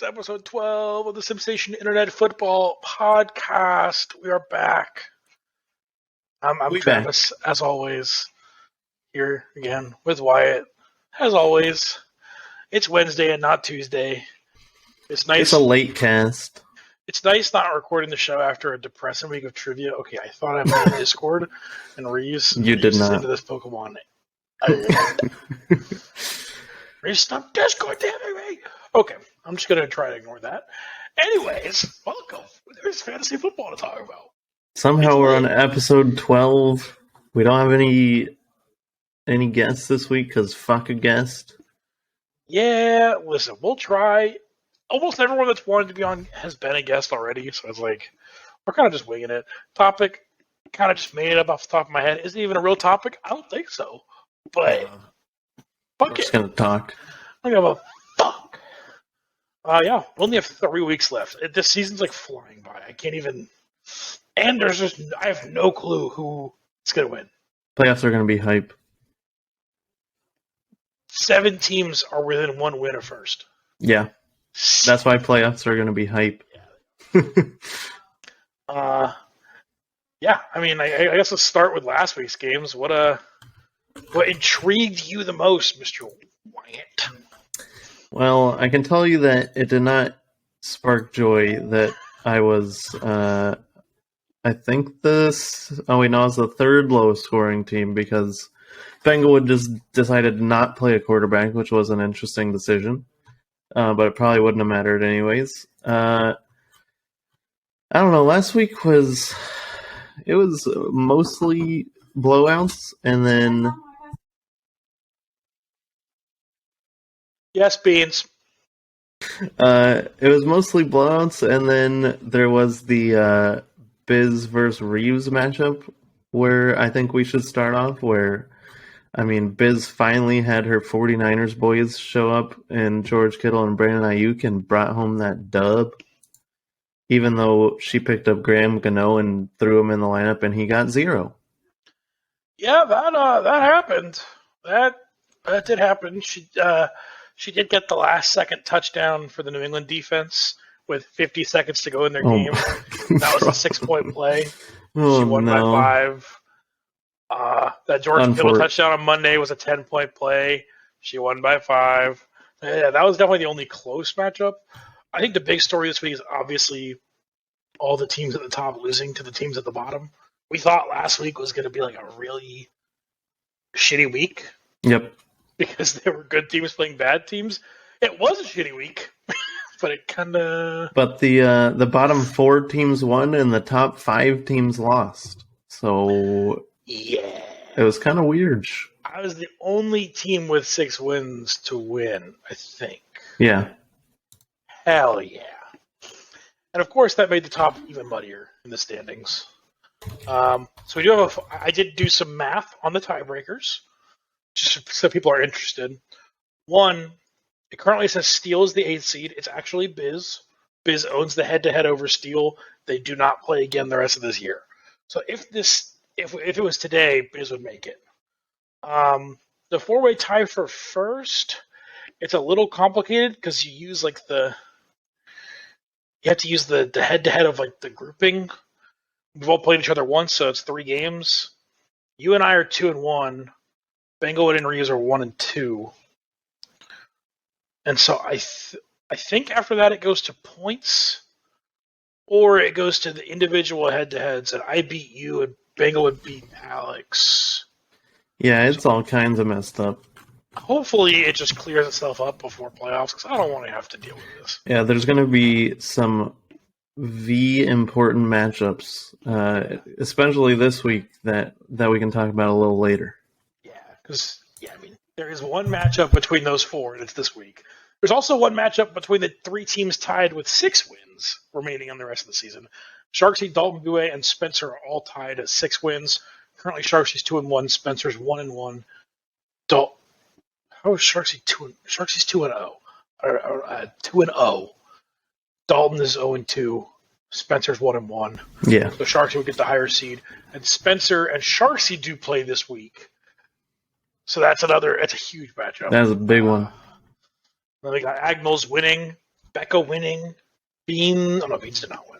episode 12 of the Sensation Internet Football Podcast. We are back. I'm Travis, as always, here again with Wyatt. As always, it's Wednesday and not Tuesday. It's nice. It's a late cast. It's nice not recording the show after a depressing week of trivia. Okay, I thought I made a Discord, and Reese did not into this Pokemon. Reese, stop Discord, damn it! Okay, I'm just gonna try to ignore that. Anyways, welcome. There's fantasy football to talk about. Somehow we're on episode 12. We don't have any guests this week because fuck a guest. Yeah, listen, we'll try. Almost everyone that's wanted to be on has been a guest already, so it's like we're kind of just winging it. Topic, kind of just made it up off the top of my head. Is it even a real topic? I don't think so. But fuck it. We're just gonna talk. I don't give a fuck. Yeah, we only have 3 weeks left. This season's like flying by. I can't even. And I have no clue who is gonna win. Playoffs are gonna be hype. 7 teams are within 1 win of first. Yeah. That's why playoffs are going to be hype. Yeah, I mean, I guess let's start with last week's games. What intrigued you the most, Mr. Wyatt? Well, I can tell you that it did not spark joy that I was, I think I was the third lowest scoring team because Bengalwood just decided to not play a quarterback, which was an interesting decision. But it probably wouldn't have mattered anyways. I don't know. Last week was mostly blowouts, and then yes, Beans. It was mostly blowouts, and then there was the Biz versus Reeves matchup, where I think we should start off. Where I mean, Biz finally had her 49ers boys show up, and George Kittle and Brandon Ayuk, and brought home that dub. Even though she picked up Graham Gano and threw him in the lineup, and he got 0. Yeah, that happened. That did happen. She did get the last second touchdown for the New England defense with 50 seconds to go in their game. That was a 6-point play. She won by 5. That George Kittle touchdown on Monday was a 10-point play. She won by 5. Yeah, that was definitely the only close matchup. I think the big story this week is obviously all the teams at the top losing to the teams at the bottom. We thought last week was going to be like a really shitty week. Yep. Because there were good teams playing bad teams. It was a shitty week, but it kind of... But the bottom 4 teams won and the top 5 teams lost. So... Yeah. It was kind of weird. I was the only team with 6 wins to win, I think. Yeah. Hell yeah. And of course that made the top even muddier in the standings. So we do have I did do some math on the tiebreakers, just so people are interested. 1, it currently says Steel is the 8th seed. It's actually Biz. Biz owns the head-to-head over Steel. They do not play again the rest of this year. So if it was today, Biz would make it. The 4-way tie for first, it's a little complicated because you use you have to use the head-to-head of like the grouping. We've all played each other once, so it's 3 games. You and I are 2-1. Bengalwood and Reeves are 1-2. And so I think after that it goes to points, or it goes to the individual head-to-heads, and I beat you and Bengalwood beat Alex. Yeah, it's all kinds of messed up. Hopefully it just clears itself up before playoffs, because I don't want to have to deal with this. Yeah, there's going to be some important matchups, especially this week, that we can talk about a little later. Yeah, because, I mean, there is one matchup between those 4, and it's this week. There's also one matchup between the 3 teams tied with 6 wins remaining on the rest of the season. Sharksy, Dalton Bouet, and Spencer are all tied at 6 wins. Currently, Sharksy's 2-1. Spencer's 1-1. How is Sharksy 2? Sharksy's 2-0. 2-0. Dalton is 0-2. Spencer's 1-1. Yeah. So Sharksy would get the higher seed. And Spencer and Sharksy do play this week. So that's a huge matchup. That's a big one. Then we got Agnell's winning. Becca winning, Beans did not win.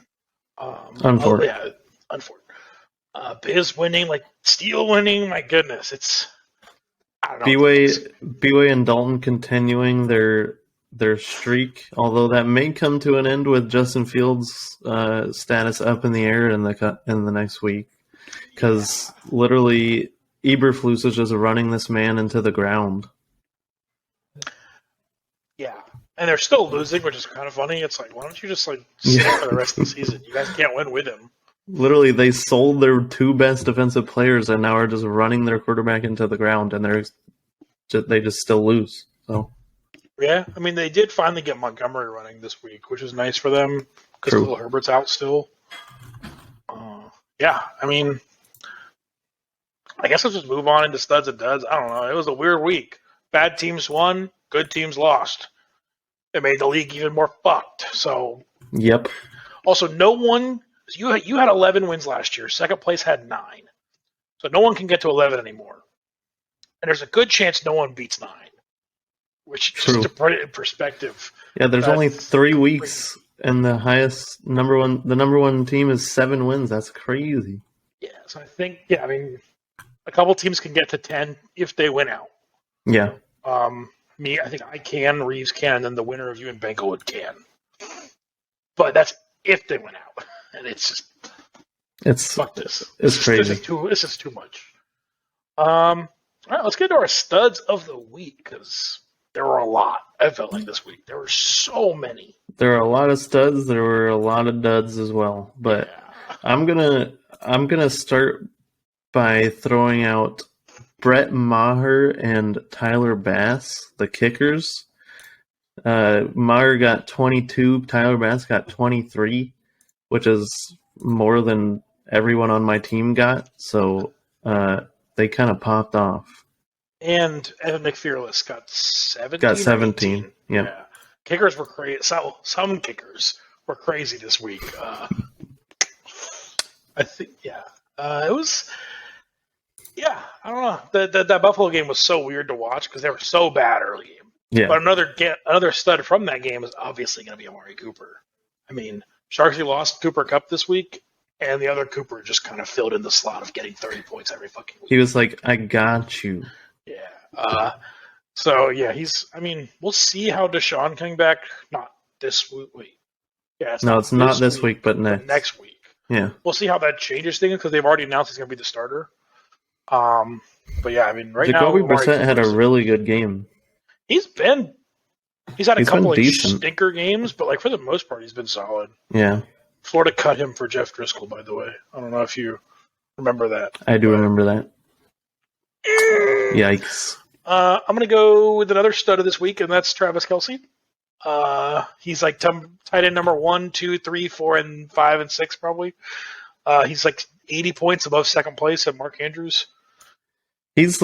Unfortunate. Yeah, unfortunate. Biz winning, like Steele winning. My goodness, it's I don't know. B-Way and Dalton continuing their streak, although that may come to an end with Justin Fields' status up in the air in the next week, because literally Eberflus is just running this man into the ground. Yeah, and they're still losing, which is kind of funny. It's like, why don't you just like sit for the rest of the season? You guys can't win with him. Literally, they sold their two best defensive players and now are just running their quarterback into the ground, and they just still lose. So yeah, I mean, they did finally get Montgomery running this week, which is nice for them because Little Herbert's out still. Yeah, I mean, I guess let's just move on into studs and duds. I don't know. It was a weird week. Bad teams won, good teams lost. It made the league even more fucked. So, yep. Also, no one. You had 11 wins last year. Second place had 9. So no one can get to 11 anymore. And there's a good chance no one beats 9. Which, just to put it in perspective. Yeah, there's only 3 weeks, and the number one team is 7 wins. That's crazy. Yeah, so I think, I mean, a couple teams can get to 10 if they win out. Yeah. I think I can, Reeves can, and then the winner of you and Bankowood can. But that's if they win out. And it's fuck this. It's crazy. This is too much. All right, let's get to our studs of the week, because there were a lot. I felt like this week there were so many. There were a lot of studs. There were a lot of duds as well. But I'm gonna start by throwing out Brett Maher and Tyler Bass, the kickers. Maher got 22. Tyler Bass got 23. Which is more than everyone on my team got, so they kind of popped off. And Evan McFearless got 17. Got 17, yeah. Kickers were crazy. Some kickers were crazy this week. I think, it was. Yeah, I don't know. That Buffalo game was so weird to watch because they were so bad early game. Yeah. But another stud from that game is obviously going to be Amari Cooper. I mean, Sharksy lost Cooper Kupp this week, and the other Cooper just kind of filled in the slot of getting 30 points every fucking week. He was like, I got you. Yeah. We'll see how Deshaun coming back. Not this week. Yeah, it's not this week, but next week. Yeah. We'll see how that changes things because they've already announced he's going to be the starter. But yeah, I mean, right now, Jacoby Brissett had a really good game. He's had a couple of stinker games, but like for the most part, he's been solid. Yeah. Florida cut him for Jeff Driscoll, by the way. I don't know if you remember that. I do remember that. Yikes. I'm going to go with another stud of this week, and that's Travis Kelce. He's like tight end number 1, 2, 3, 4, and 5, and 6 probably. He's like 80 points above second place at Mark Andrews. He's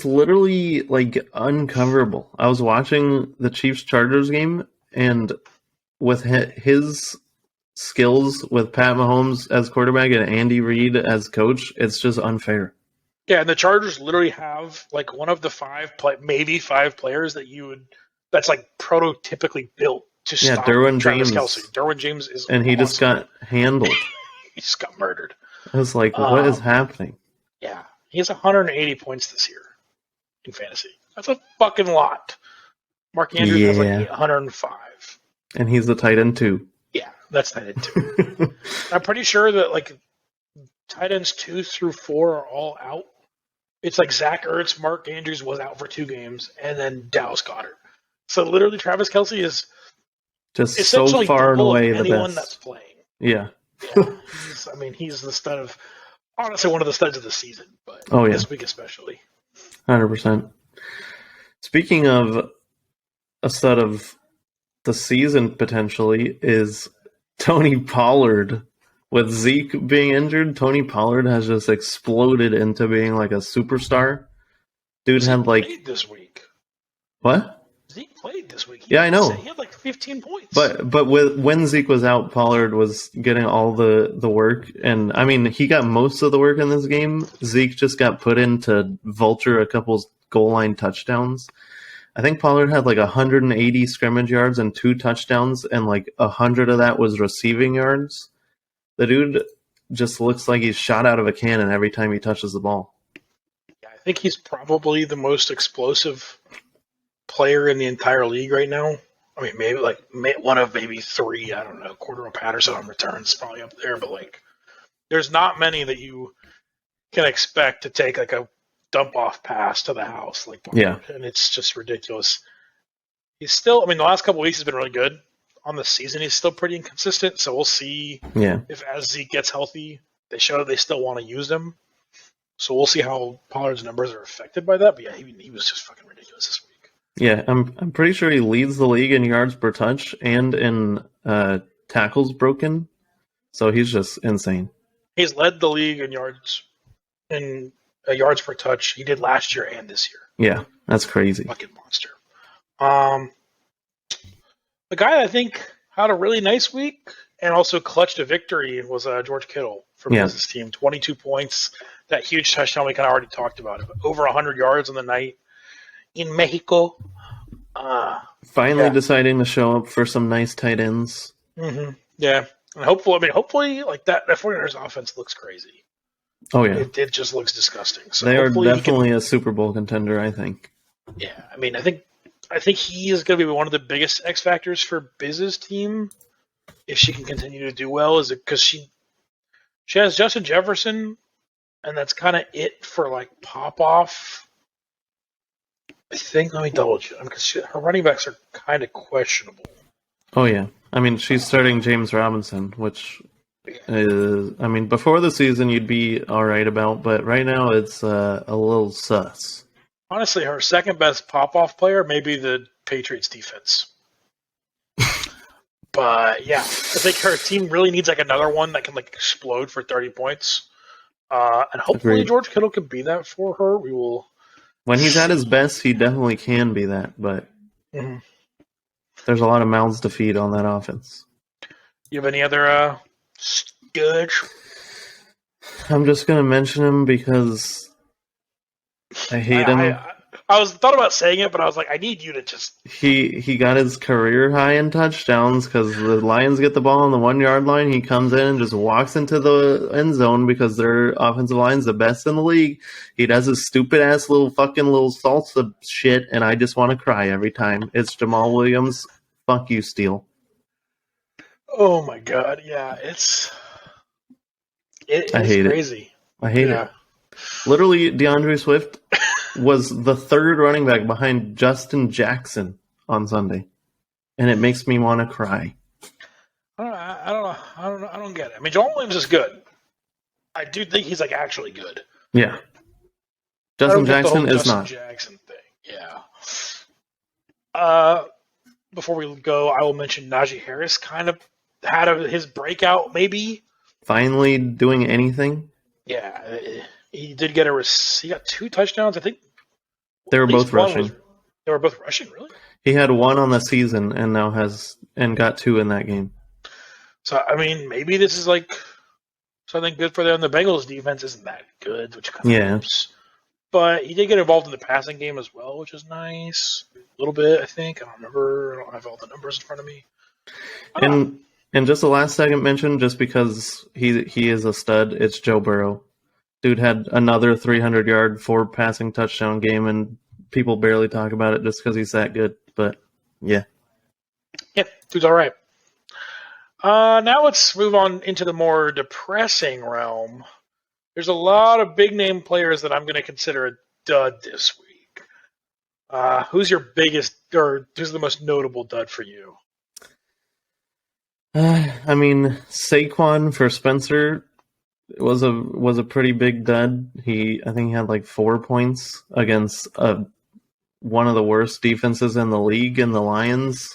literally like uncoverable. I was watching the Chiefs-Chargers game, and with his skills with Pat Mahomes as quarterback and Andy Reid as coach, it's just unfair. Yeah, and the Chargers literally have like one of the 5 players that's like prototypically built to stop Travis Kelce. Derwin James is and he just got handled. He just got murdered. I was like, what is happening? Yeah. He has 180 points this year in fantasy. That's a fucking lot. Mark Andrews has like 105. And he's the tight end 2. Yeah, that's tight end 2. I'm pretty sure that like tight ends 2 through 4 are all out. It's like Zach Ertz, Mark Andrews was out for 2 games, and then Dallas Goedert. So literally Travis Kelce is just so far and away the anyone best. That's playing. Yeah. He's the stud of, honestly, one of the studs of the season, but this week especially. 100%. Speaking of a stud of the season potentially is Tony Pollard. With Zeke being injured, Tony Pollard has just exploded into being like a superstar. Dude had like played this week. What? Zeke played this week. I know. He had like 15 points. But when Zeke was out, Pollard was getting all the work, and I mean he got most of the work in this game. Zeke just got put in to vulture a couple goal line touchdowns. I think Pollard had like 180 scrimmage yards and 2 touchdowns, and like 100 of that was receiving yards. The dude just looks like he's shot out of a cannon every time he touches the ball. Yeah, I think he's probably the most explosive player in the entire league right now. I mean, maybe like one of maybe 3. I don't know. Cordero Patterson on returns probably up there, but like, there's not many that you can expect to take like a dump off pass to the house, like Pollard. Yeah. And it's just ridiculous. He's still, I mean, the last couple of weeks has been really good. On the season, he's still pretty inconsistent, so we'll see if as Zeke gets healthy, they show that they still want to use him. So we'll see how Pollard's numbers are affected by that. But yeah, he was just fucking ridiculous this week. Yeah, I'm pretty sure he leads the league in yards per touch and in tackles broken. So he's just insane. He's led the league in yards per touch. He did last year and this year. Yeah, that's crazy. Fucking monster. The guy I think had a really nice week and also clutched a victory was George Kittle from his team. 22 points, that huge touchdown we kind of already talked about it. But over 100 yards on the night in Mexico. Finally deciding to show up for some nice tight ends. Mm-hmm. Yeah, and hopefully, like that 49ers offense looks crazy. Oh yeah, it just looks disgusting. So they are definitely a Super Bowl contender, I think. Yeah, I mean, I think he is going to be one of the biggest X factors for Biz's team if she can continue to do well. Is it because she has Justin Jefferson, and that's kind of it for like pop off. I think. Let me double check because her running backs are kind of questionable. Oh yeah, I mean she's starting James Robinson, which is, I mean, before the season you'd be all right about, but right now it's a little sus. Honestly, her second best pop-off player may be the Patriots defense. But yeah, I think her team really needs like another one that can like explode for 30 points. And hopefully Agreed. George Kittle can be that for her. We will. When he's at his best, he definitely can be that, but there's a lot of mouths to feed on that offense. You have any other studs? I'm just going to mention him because I hate him. I thought about saying it, but I was like, I need you to just. He got his career high in touchdowns because the Lions get the ball on the 1 yard line. He comes in and just walks into the end zone because their offensive line's the best in the league. He does his stupid ass little salsa shit, and I just want to cry every time. It's Jamal Williams. Fuck you, Steele. Oh my god, yeah, I hate crazy. I hate it. Literally, DeAndre Swift was the third running back behind Justin Jackson on Sunday, and it makes me want to cry. I don't get it. I mean, Jamal Williams is good. I do think he's like actually good. Yeah. Justin Jackson is Justin not. Jackson thing. Yeah. Before we go, I will mention Najee Harris kind of had his breakout, maybe. Finally doing anything. Yeah, he did get he got 2 touchdowns. I think they were both rushing. They were both rushing, really? He had 1 on the season and now got 2 in that game. So I mean, maybe this is like something good for them. The Bengals defense isn't that good, which kind of helps. But he did get involved in the passing game as well, which is nice. A little bit, I think. I don't remember. I don't have all the numbers in front of me. And just a last second mention, just because he is a stud, it's Joe Burrow. Dude had another 300-yard, 4 passing touchdown game, and people barely talk about it just because he's that good. But yeah, dude's all right. Now let's move on into the more depressing realm. There's a lot of big-name players that I'm going to consider a dud this week. Who's your biggest, or who's the most notable dud for you? I mean, Saquon for Spencer was a pretty big dud. I think he had like 4 points against one of the worst defenses in the league, in the Lions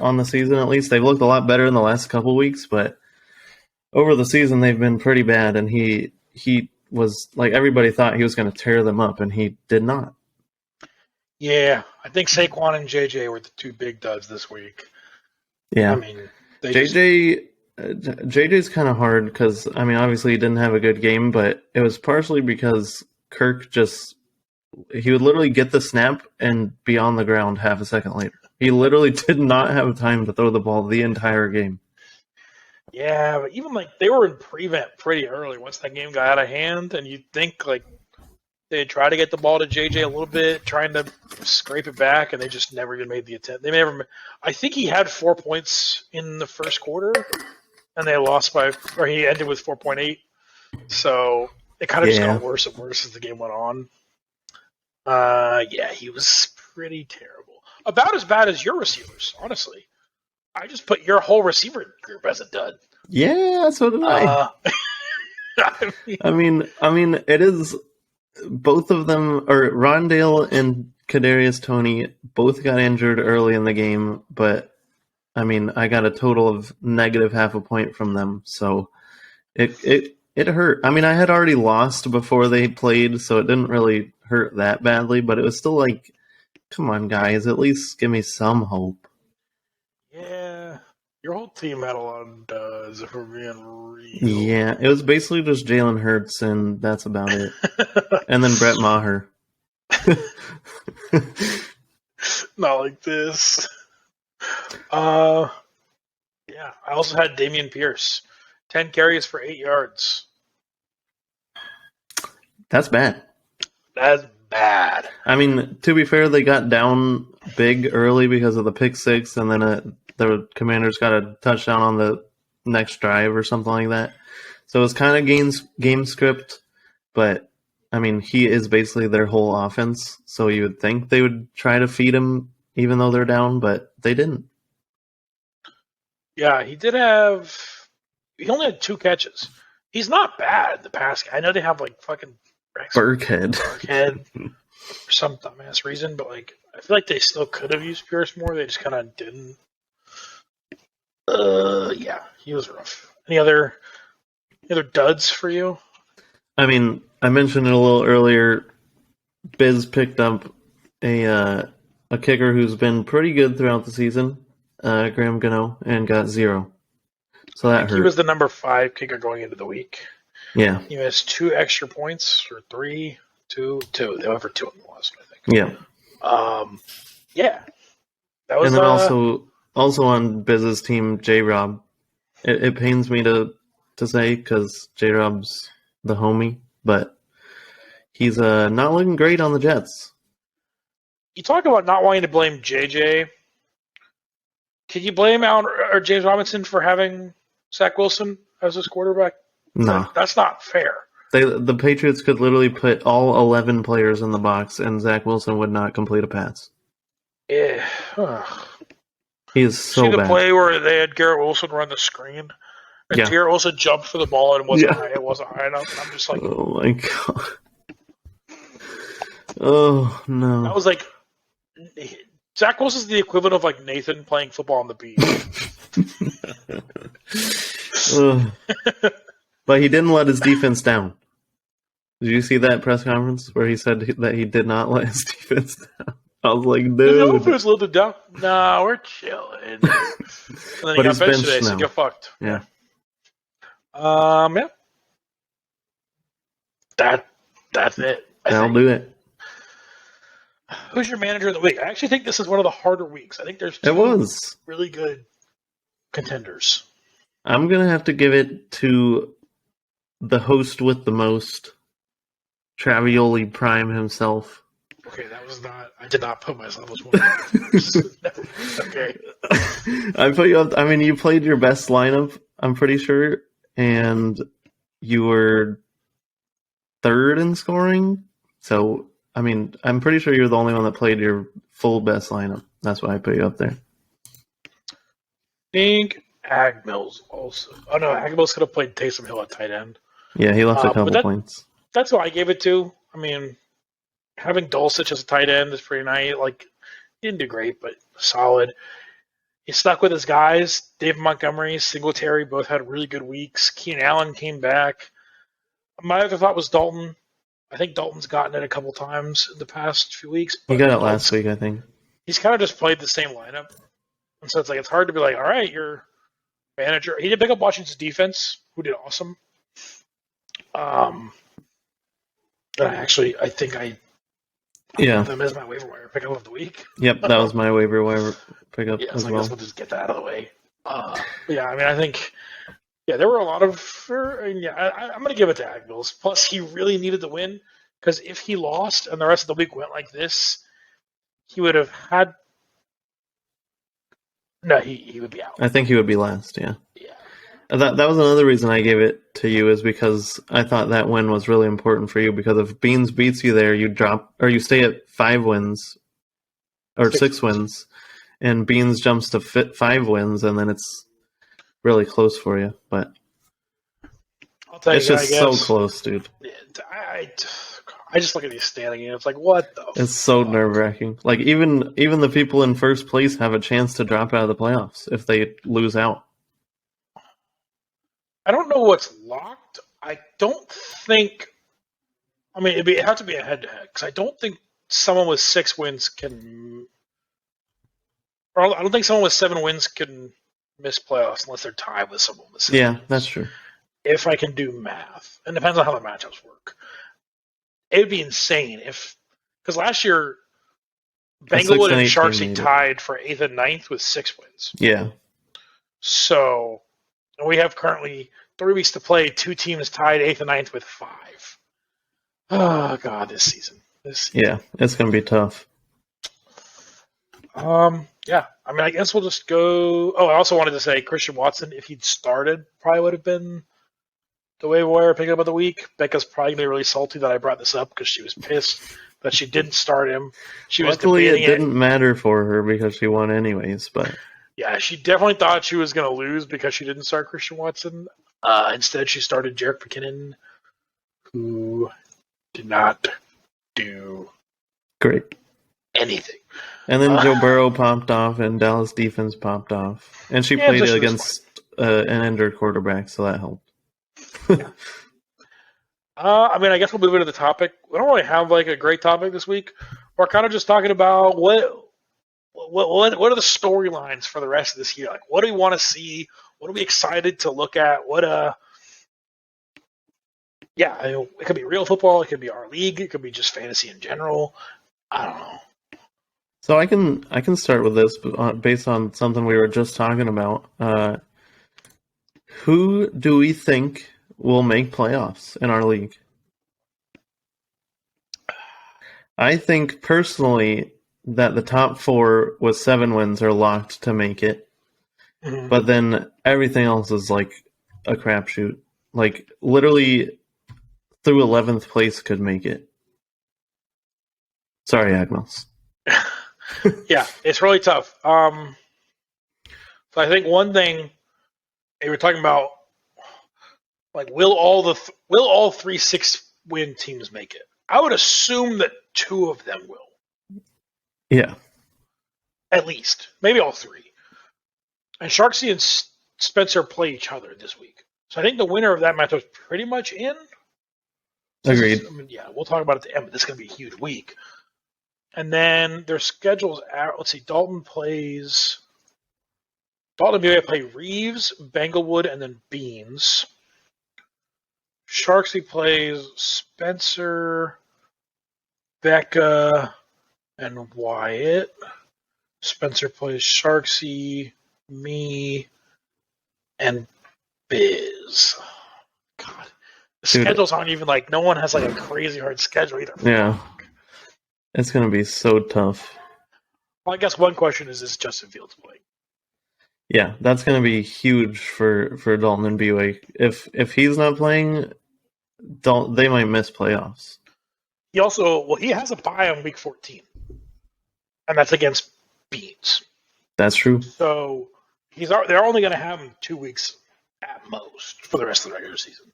on the season at least. They've looked a lot better in the last couple weeks, but over the season they've been pretty bad. And he was like, everybody thought he was going to tear them up, and he did not. Yeah, I think Saquon and JJ were the 2 big duds this week. Yeah, I mean. JJ's kind of hard because, I mean, obviously he didn't have a good game, but it was partially because Kirk just he would literally get the snap and be on the ground half a second later. He literally did not have time to throw the ball the entire game. Yeah, but even like they were in prevent pretty early once that game got out of hand, and you'd think like they'd try to get the ball to JJ a little bit, trying to scrape it back, and they just never even made the attempt. They never. I think he had 4 points in the first quarter, and they lost by, or he ended with 4.8. So it kind of just got worse and worse as the game went on. Yeah, he was pretty terrible. About as bad as your receivers, honestly. I just put your whole receiver group as a dud. Yeah, so did I. I mean, it is both of them, or Rondale and Kadarius Toney both got injured early in the game, but I mean, I got a total of negative half a point from them, so it hurt. I mean, I had already lost before they played, so it didn't really hurt that badly, but it was still like, come on, guys, at least give me some hope. Yeah, your whole team had a lot of duds, if we're being real. Yeah, it was basically just Jalen Hurts, and that's about it. And then Brett Maher. Not like this. Yeah, I also had Dameon Pierce. 10 carries for 8 yards. That's bad. That's bad. I mean, to be fair, they got down big early because of the pick six, and then the Commanders got a touchdown on the next drive or something like that. So it's kind of game script, but I mean, he is basically their whole offense. So you would think they would try to feed him even though they're down, but they didn't. Yeah, he only had 2 catches. He's not bad, the pass guy. I know they have like fucking Burkhead for some dumbass reason, but like I feel like they still could have used Pierce more. They just kind of didn't. Yeah, he was rough. Any other duds for you? I mean, I mentioned it a little earlier. Biz picked up a kicker who's been pretty good throughout the season, Graham Gano, and got 0. So that hurt. He was the number 5 kicker going into the week. Yeah. He missed 2 extra points, or 3, 2. They went for 2 in the last one, I think. Yeah. Yeah. That was. And then also on Biz's team, J-Rob. It pains me to say because J-Rob's the homie, but he's not looking great on the Jets. You talk about not wanting to blame JJ. Can you blame James Robinson for having Zach Wilson as his quarterback? No. Like, that's not fair. The Patriots could literally put all 11 players in the box, and Zach Wilson would not complete a pass. Yeah. He is so bad. See the bad. play where they had Garrett Wilson run the screen? And Garrett Wilson jumped for the ball and it wasn't high enough. I'm just like... Oh, my God. Oh, no. That was like... Zach Wilson's the equivalent of like Nathan playing football on the beach. But he didn't let his defense down. Did you see that press conference where he said that he did not let his defense down? I was like, dude. The offense a little bit down. No, we're chilling. And then he got benched today, so get fucked. Yeah. Yeah. That's it. That'll do it. Who's your manager of the week? I actually think this is one of the harder weeks. I think there's 2 really good contenders. I'm going to have to give it to the host with the most, Travioli Prime himself. Okay, that was not... I did not put myself as one. Okay. I put you up... I mean, you played your best lineup, I'm pretty sure, and you were 3rd in scoring, so... I mean, I'm pretty sure you're the only one that played your full best lineup. That's why I put you up there. I think Agmill's also. Oh, no, Agmill's could have played Taysom Hill at tight end. Yeah, he left a couple points. That's what I gave it to. I mean, having Dulcich as a tight end is pretty nice. Like, he didn't do great, but solid. He stuck with his guys. Dave Montgomery, Singletary both had really good weeks. Keenan Allen came back. My other thought was Dalton. I think Dalton's gotten it a couple times in the past few weeks. He got it last week, I think. He's kind of just played the same lineup. And so it's hard to be like, all right, you're manager. He did pick up Washington's defense, who did awesome. I think I Yeah. Them as my waiver wire pickup of the week. Yep, that was my waiver wire pickup Yeah, as so I well. guess we'll just get that out of the way. Yeah, I mean, I think, yeah, there were a lot of, I'm going to give it to Agbills. Plus, he really needed the win because if he lost and the rest of the week went like this, he would have had. No, he would be out. I think he would be last, yeah. Yeah. That was another reason I gave it to you, is because I thought that win was really important for you, because if Beans beats you there, you drop, or you stay at 5 wins, or 6 wins, and Beans jumps to 5 wins, and then it's really close for you. But I'll tell it's you, just so close, dude. I just look at these standing and it's like, what the It's so nerve-wracking. Like, even the people in first place have a chance to drop out of the playoffs if they lose out. I don't know what's locked. I don't think. I mean, it'd have to be a head-to-head because I don't think someone with 6 wins can. Or I don't think someone with 7 wins can miss playoffs unless they're tied with someone with 7 wins. That's true. If I can do math, and it depends on how the matchups work. It would be insane because last year Banglewood and Sharksy tied for 8th and 9th with 6 wins. Yeah. So we have currently 3 weeks to play. 2 teams tied 8th and 9th with 5. Oh God, this season. Yeah, it's gonna be tough. Yeah, I mean, I guess we'll just go. Oh, I also wanted to say Christian Watson, if he'd started, probably would have been the waiver wire pickup of the week. Becca's probably gonna be really salty that I brought this up because she was pissed that she didn't start him. Luckily, it didn't matter for her because she won anyways. But yeah, she definitely thought she was gonna lose because she didn't start Christian Watson. Instead, she started Jerick McKinnon, who did not do great anything. And then Joe Burrow popped off, and Dallas defense popped off, and she played against an injured quarterback, so that helped. Yeah. I mean, I guess we'll move into the topic. We don't really have like a great topic this week. We're kind of just talking about what are the storylines for the rest of this year? Like, what do we want to see? What are we excited to look at? Yeah, it could be real football. It could be our league. It could be just fantasy in general. I don't know. So I can start with this based on something we were just talking about. Who do we think will make playoffs in our league? I think personally that the top 4 with 7 wins are locked to make it, but then everything else is like a crapshoot. Like literally through 11th place could make it. Sorry, Agnos. Yeah, it's really tough. So I think one thing they were talking about, like, will all 3 6-win teams make it? I would assume that 2 of them will. Yeah, at least maybe all 3. And Sharksy and Spencer play each other this week, so I think the winner of that matchup is pretty much in. Agreed. Yeah, we'll talk about it at the end, but this is going to be a huge week. And then their schedules out. Let's see. Dalton play Reeves, Banglewood, and then Beans. Sharksy plays Spencer, Becca, and Wyatt. Spencer plays Sharksy, me, and Biz. God. The schedules aren't even like, no one has like a crazy hard schedule either. Yeah. It's going to be so tough. Well, I guess one question is Justin Fields playing? Yeah, that's going to be huge for Dalton and BYU. If he's not playing, they might miss playoffs. He has a bye on week 14, and that's against Beans. That's true. So they're only going to have him 2 weeks at most for the rest of the regular season.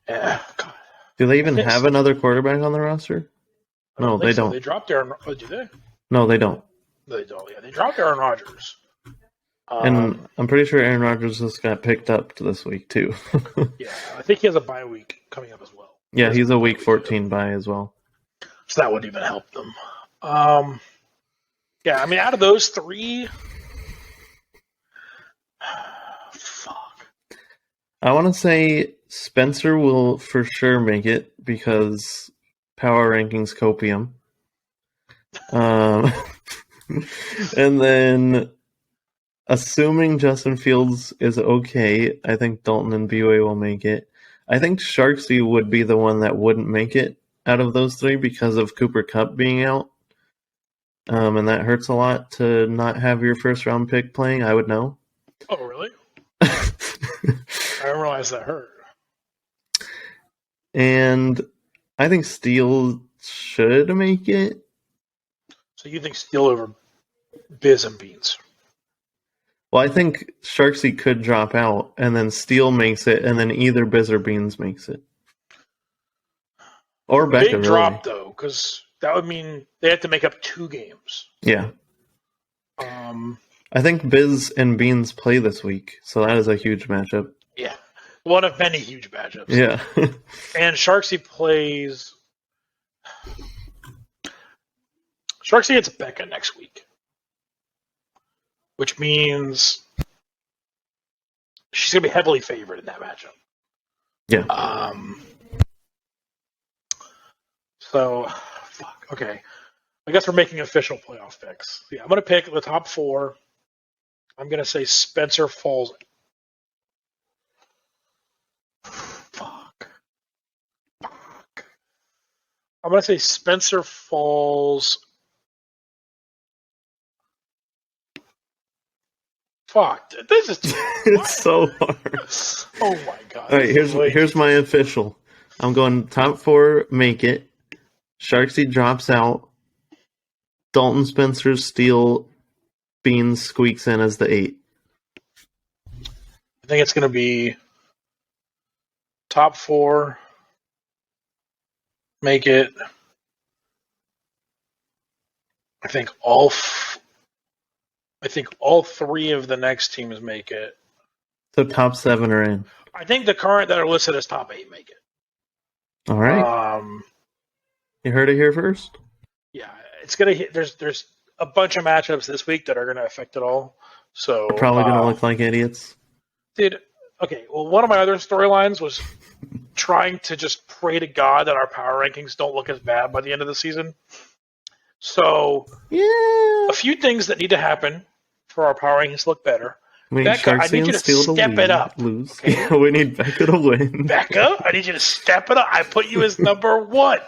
Yeah. God. Do they even have another quarterback on the roster? No, they don't. They dropped Aaron. Oh, do they? No, they don't. They don't. Yeah, they dropped Aaron Rodgers. And I'm pretty sure Aaron Rodgers just got picked up this week too. Yeah, I think he has a bye week coming up as well. Yeah, he's a week 14 bye as well. So that wouldn't even help them. Yeah, I mean, out of those 3, fuck. I want to say Spencer will for sure make it because power rankings copium. Um, and then, assuming Justin Fields is okay, I think Dalton and BYU will make it. I think Sharksy would be the one that wouldn't make it out of those three because of Cooper Kupp being out. And that hurts a lot to not have your first round pick playing, I would know. Oh, really? I didn't realize that hurt. And I think Steele should make it. So you think Steele over Biz and Beans? Well, I think Sharksy could drop out, and then Steele makes it, and then either Biz or Beans makes it. Or Becca, Big really. drop, though, because that would mean they have to make up 2 games. Yeah. I think Biz and Beans play this week, so that is a huge matchup. Yeah. One of many huge matchups. Yeah. And Sharksy plays... Sharksy gets Becca next week. Which means she's going to be heavily favored in that matchup. Yeah. So, fuck. Okay. I guess we're making official playoff picks. Yeah, I'm going to pick the top 4. I'm going to say Spencer falls. Fuck. I'm going to say Spencer falls. Fuck. This is It's so hard. Oh my god. All right, here's my official. I'm going top 4, make it. Sharksy drops out. Dalton, Spencer, Steele, Beans squeaks in as the 8. I think it's going to be top 4, make it. I think all 3 of the next teams make it. So top 7 are in. I think the current that are listed as top 8 make it. All right. You heard it here first. Yeah, it's gonna hit. There's a bunch of matchups this week that are gonna affect it all. So We're probably gonna look like idiots. Dude, okay. Well, one of my other storylines was trying to just pray to God that our power rankings don't look as bad by the end of the season. So yeah, a few things that need to happen for our power rankings to look better. We need Becca, I Sharksy need you and to Steele step it up. Lose. Okay? Yeah, we need Becca to win. Becca, I need you to step it up. I put you as number 1.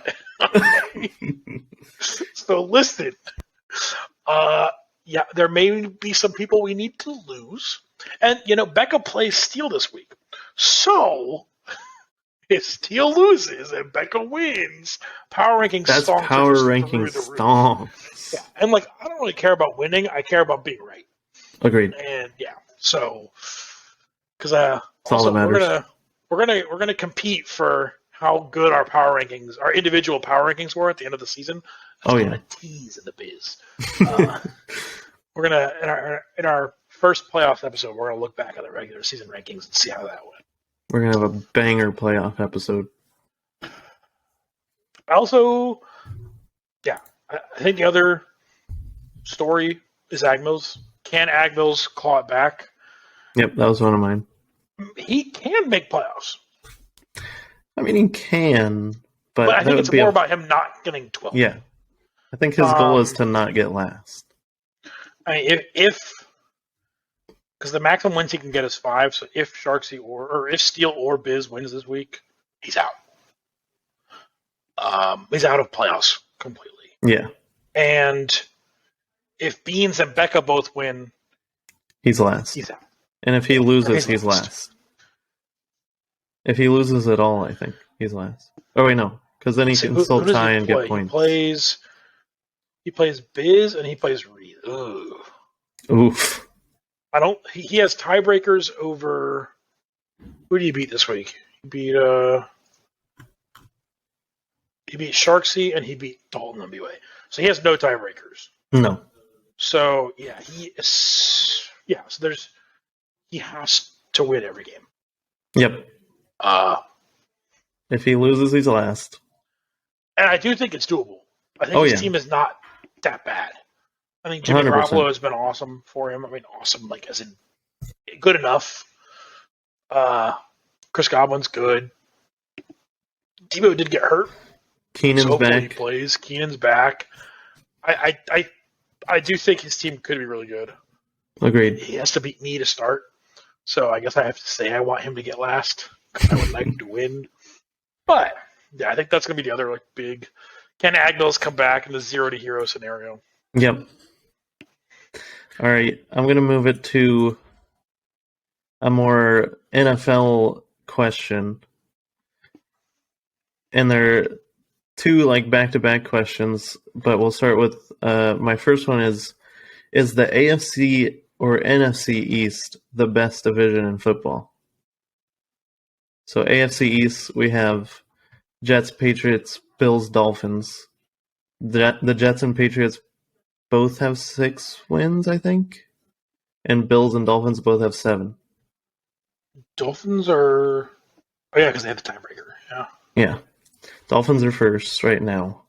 Okay? So listen. Yeah, there may be some people we need to lose. And, Becca plays Steele this week. So, if Steele loses and Becca wins, power ranking That's stonks. power ranking stonks. Yeah, and, I don't really care about winning. I care about being right. Agreed. And, yeah, so, because all that matters. we're gonna compete for how good our power rankings, our individual power rankings were at the end of the season. That's yeah. A tease in the biz. We're gonna in our first playoffs episode, we're gonna look back at the regular season rankings and see how that went. We're gonna have a banger playoff episode. Also, yeah, I think the other story is Agmills. Can Agmills claw it back? Yep, that was one of mine. He can make playoffs. I mean, he can, but I think it's more about him not getting 12. Yeah, I think his goal is to not get last. I mean, because the maximum wins he can get is 5. So if Sharksy or if Steele or Biz wins this week, he's out. He's out of playoffs completely. Yeah. And if Beans and Becca both win, he's last. He's out. And if he loses, he's last. If he loses at all, I think he's last. Oh wait, no, because then he can still tie and get points. He plays Biz and he plays Reed. Ugh. Oof. He has tiebreakers over. Who did he beat this week? He beat Sharksy and he beat Dalton MBA. So he has no tiebreakers. No. So yeah, he has to win every game. Yep. If he loses, he's last. And I do think it's doable. I think his team is not that bad. I think Jimmy 100%. Garoppolo has been awesome for him. I mean, awesome, as in good enough. Chris Godwin's good. Debo did get hurt. Keenan's so hopefully back. He plays. Keenan's back. I do think his team could be really good. Agreed. He has to beat me to start, so I guess I have to say I want him to get last because I would like to win. But yeah, I think that's going to be the other big. Can Agnells come back in the 0-hero scenario? Yep. All right, I'm going to move it to a more NFL question. And there are two back-to-back questions, but we'll start with my first one is the AFC or NFC East the best division in football? So AFC East, we have Jets, Patriots, Bills, Dolphins. The Jets and Patriots both have 6 wins, I think. And Bills and Dolphins both have 7. Dolphins are. Oh, yeah, because they have the tiebreaker. Yeah. Yeah. Dolphins are first right now.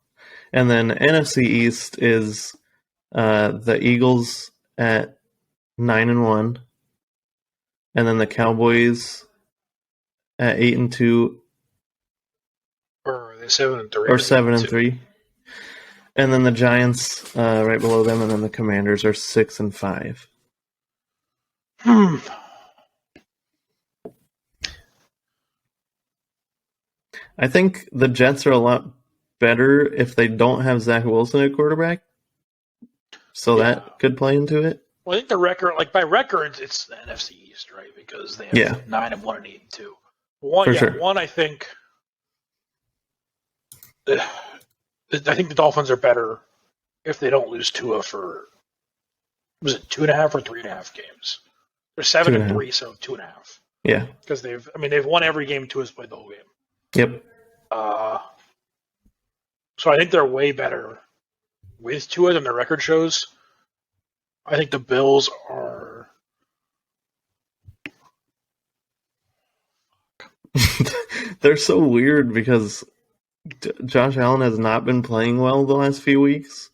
And then NFC East is the Eagles at 9-1. And then the Cowboys at 8-2. Or are they 7-3? Or 7-3. And then the Giants right below them, and then the Commanders are 6-5. I think the Jets are a lot better if they don't have Zach Wilson at quarterback. So that could play into it. Well, I think the record, by records, it's the NFC East, right? Because they have 9-1 and 8-2. One, I think. I think the Dolphins are better if they don't lose Tua for, was it 2.5 or 3.5 games? They're 7-3, so 2.5. Yeah. Because they've won every game. Tua's played the whole game. Yep. So I think they're way better with Tua than their record shows. I think the Bills are. They're so weird because Josh Allen has not been playing well the last few weeks,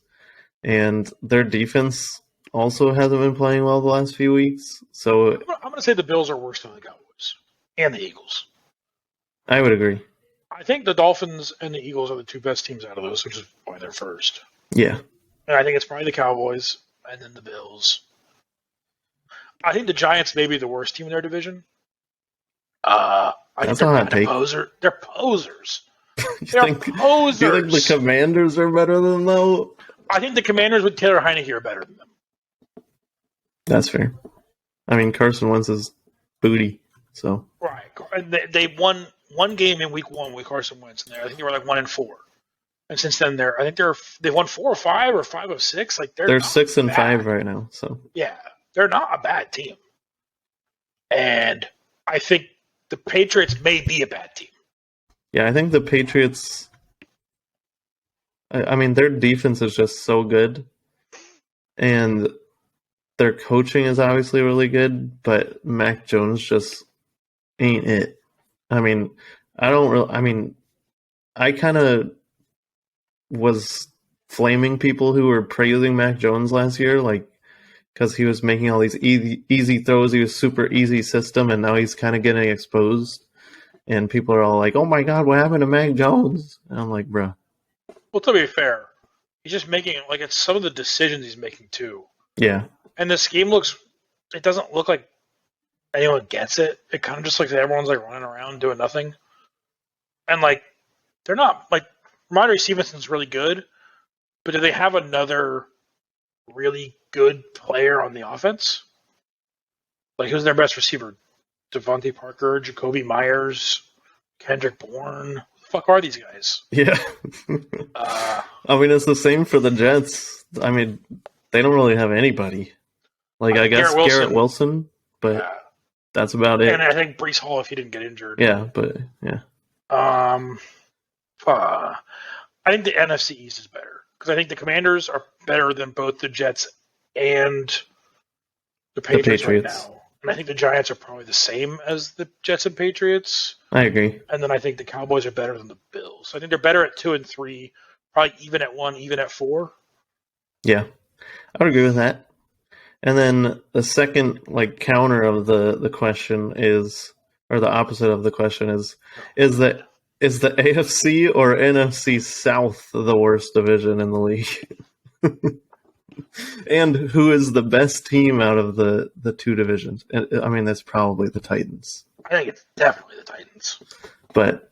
and their defense also hasn't been playing well the last few weeks. So I'm going to say the Bills are worse than the Cowboys and the Eagles. I would agree. I think the Dolphins and the Eagles are the two best teams out of those, which is why they're first. Yeah. And I think it's probably the Cowboys and then the Bills. I think the Giants may be the worst team in their division. I That's think not a take. They're posers. They're posers. Do you think the Commanders are better than them, though? I think the Commanders with Taylor Heineke are better than them. That's fair. I mean, Carson Wentz is booty, so. Right. They won one game in week 1 with Carson Wentz in there. I think they were 1-4. And since then, they've won 4 or 5 or 5 of 6. They're 6-5 right now. So yeah, they're not a bad team. And I think the Patriots may be a bad team. Yeah, I think the Patriots. I mean, their defense is just so good, and their coaching is obviously really good. But Mac Jones just ain't it. I mean, I kind of was flaming people who were praising Mac Jones last year, because he was making all these easy throws. He was super easy system, and now he's kind of getting exposed. And people are all like, "Oh my God, what happened to Mac Jones?" And I'm like, "Bro." Well, to be fair, he's just making it it's some of the decisions he's making too. Yeah. And this game it doesn't look like anyone gets it. It kind of just looks like everyone's running around doing nothing. And they're not Ramondre Stevenson's really good, but do they have another really good player on the offense? Who's their best receiver? Devontae Parker, Jacoby Myers, Kendrick Bourne. Who the fuck are these guys? Yeah. I mean, it's the same for the Jets. I mean, they don't really have anybody. I guess Garrett Wilson, but that's about it. And I think Breece Hall if he didn't get injured. Yeah, but yeah. I think the NFC East is better because I think the Commanders are better than both the Jets and the Patriots right now. And I think the Giants are probably the same as the Jets and Patriots. I agree. And then I think the Cowboys are better than the Bills. I think they're better at 2 and 3, probably even at 1, even at 4. Yeah, I would agree with that. And then the second counter of the question is, or the opposite of the question is the AFC or NFC South the worst division in the league? And who is the best team out of the two divisions? I mean, that's probably the Titans. I think it's definitely the Titans. But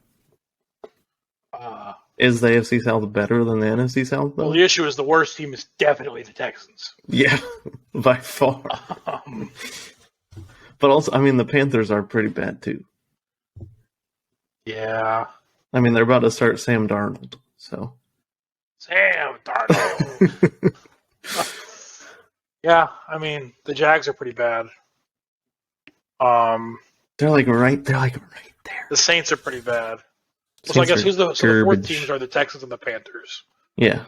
Uh, is the AFC South better than the NFC South, though? well, the issue is the worst team is definitely the Texans. Yeah, by far. But also, I mean, the Panthers are pretty bad, too. Yeah. I mean, they're about to start Sam Darnold, so. Sam Darnold. Yeah, I mean, the Jags are pretty bad. They're like right there. The Saints are pretty bad. Saints So I guess the fourth garbage. teams are the Texans and the Panthers. Yeah.